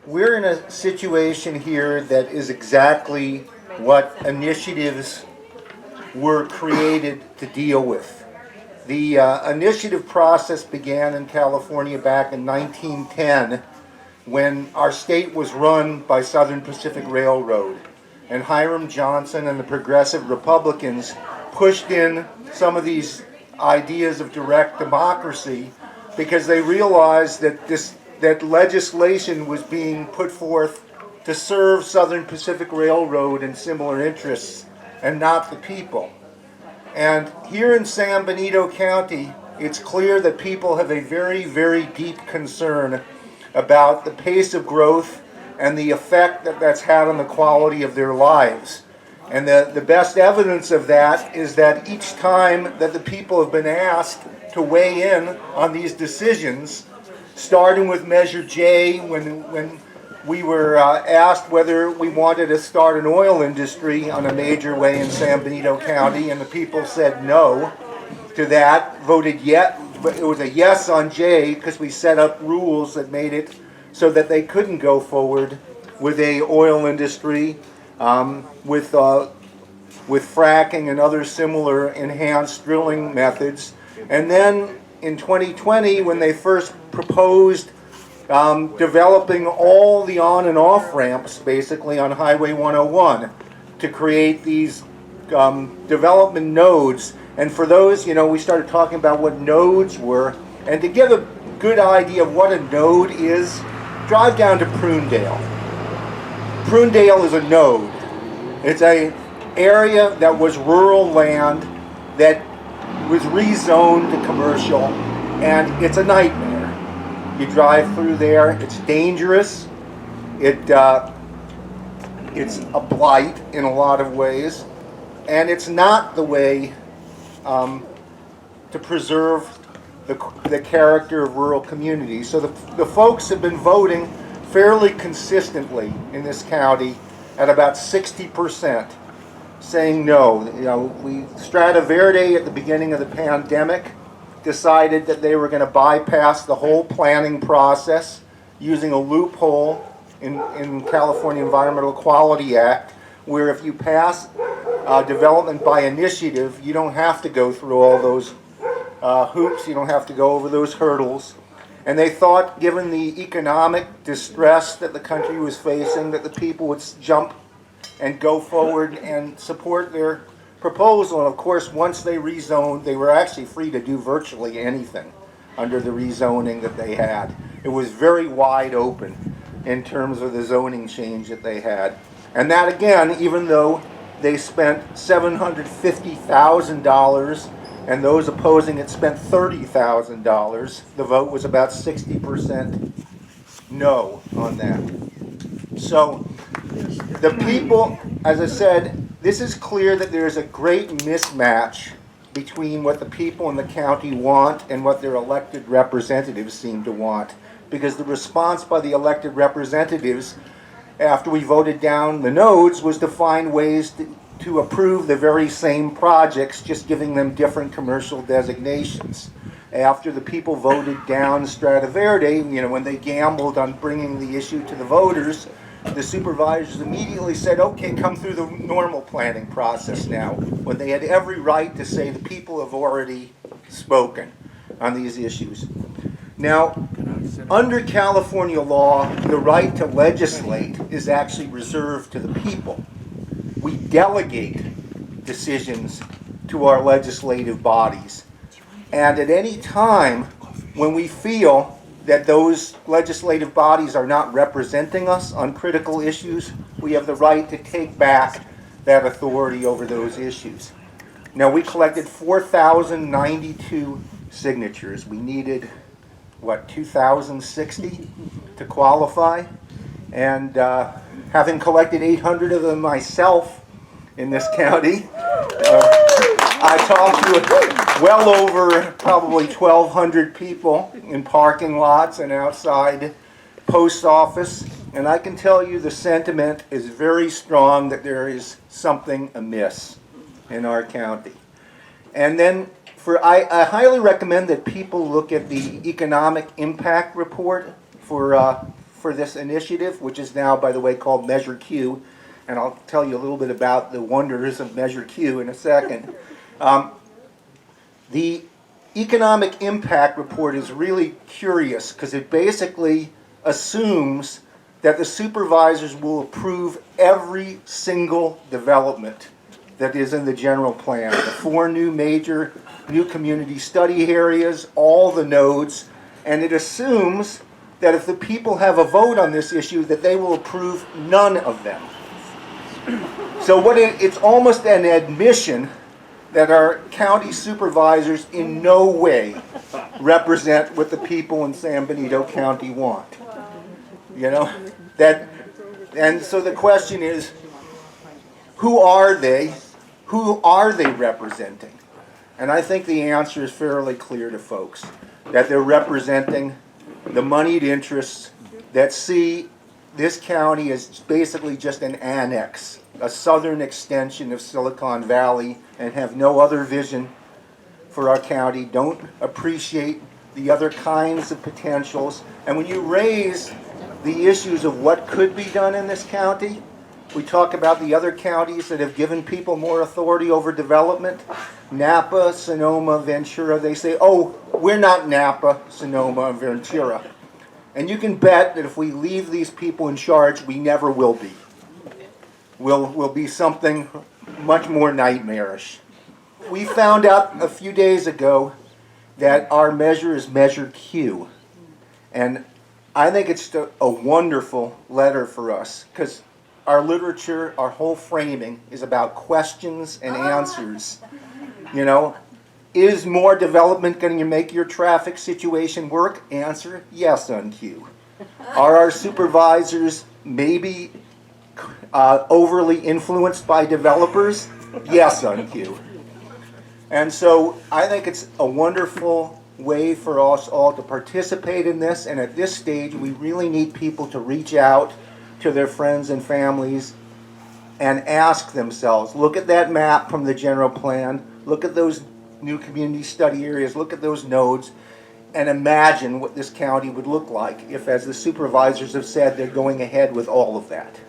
we're in a situation here that is exactly what initiatives were created to deal with. The initiative process began in California back in 1910 when our state was run by Southern Pacific Railroad. And Hiram Johnson and the Progressive Republicans pushed in some of these ideas of direct democracy because they realized that legislation was being put forth to serve Southern Pacific Railroad and similar interests and not the people. And here in San Benito County, it's clear that people have a very, very deep concern about the pace of growth and the effect that that's had on the quality of their lives. And the best evidence of that is that each time that the people have been asked to weigh in on these decisions, starting with Measure J when we were asked whether we wanted to start an oil industry on a major way in San Benito County, and the people said no to that, voted yes, but it was a yes on J because we set up rules that made it so that they couldn't go forward with a oil industry, with fracking and other similar enhanced drilling methods. And then in 2020, when they first proposed developing all the on and off ramps basically on Highway 101 to create these development nodes. And for those, we started talking about what nodes were. And to give a good idea of what a node is, drive down to Prunedale. Prunedale is a node. It's an area that was rural land that was rezoned to commercial, and it's a nightmare. You drive through there, it's dangerous, it's a blight in a lot of ways, and it's not the way to preserve the character of rural communities. So the folks have been voting fairly consistently in this county at about 60%. Saying no. Strata Verde at the beginning of the pandemic decided that they were going to bypass the whole planning process using a loophole in California Environmental Quality Act, where if you pass development by initiative, you don't have to go through all those hoops, you don't have to go over those hurdles. And they thought, given the economic distress that the country was facing, that the people would jump and go forward and support their proposal. And of course, once they rezoned, they were actually free to do virtually anything under the rezoning that they had. It was very wide open in terms of the zoning change that they had. And that again, even though they spent $750,000 and those opposing it spent $30,000, the vote was about 60% no on that. So the people, as I said, this is clear that there is a great mismatch between what the people in the county want and what their elected representatives seem to want. Because the response by the elected representatives after we voted down the nodes was to find ways to approve the very same projects, just giving them different commercial designations. After the people voted down Strata Verde, when they gambled on bringing the issue to the voters, the supervisors immediately said, okay, come through the normal planning process now, when they had every right to say the people have already spoken on these issues. Now, under California law, the right to legislate is actually reserved to the people. We delegate decisions to our legislative bodies. And at any time when we feel that those legislative bodies are not representing us on critical issues, we have the right to take back that authority over those issues. Now, we collected 4,092 signatures. We needed, 2,060 to qualify? And having collected 800 of them myself in this county, I talked to well over probably 1,200 people in parking lots and outside post office, and I can tell you the sentiment is very strong that there is something amiss in our county. And then I highly recommend that people look at the economic impact report for for this initiative, which is now, by the way, called Measure Q, and I'll tell you a little bit about the wonders of Measure Q in a second. The economic impact report is really curious because it basically assumes that the supervisors will approve every single development that is in the general plan. The 4 major new community study areas, all the nodes, and it assumes that if the people have a vote on this issue, that they will approve none of them. So it's almost an admission that our county supervisors in no way represent what the people in San Benito County want. You know, and so the question is, who are they? Who are they representing? And I think the answer is fairly clear to folks, that they're representing the moneyed interests that see this county as basically just an annex, a southern extension of Silicon Valley, and have no other vision for our county, don't appreciate the other kinds of potentials. And when you raise the issues of what could be done in this county, we talk about the other counties that have given people more authority over development. Napa, Sonoma, Ventura, they say, oh, we're not Napa, Sonoma, and Ventura. And you can bet that if we leave these people in charge, we never will be. We'll be something much more nightmarish. We found out a few days ago that our measure is Measure Q. And I think it's a wonderful letter for us, because our literature, our whole framing is about questions and answers. You know, is more development going to make your traffic situation work? Answer, yes on Q. Are our supervisors maybe overly influenced by developers? Yes on Q. And so I think it's a wonderful way for us all to participate in this, and at this stage we really need people to reach out to their friends and families and ask themselves, look at that map from the general plan, look at those new community study areas, look at those nodes, and imagine what this county would look like if, as the supervisors have said, they're going ahead with all of that.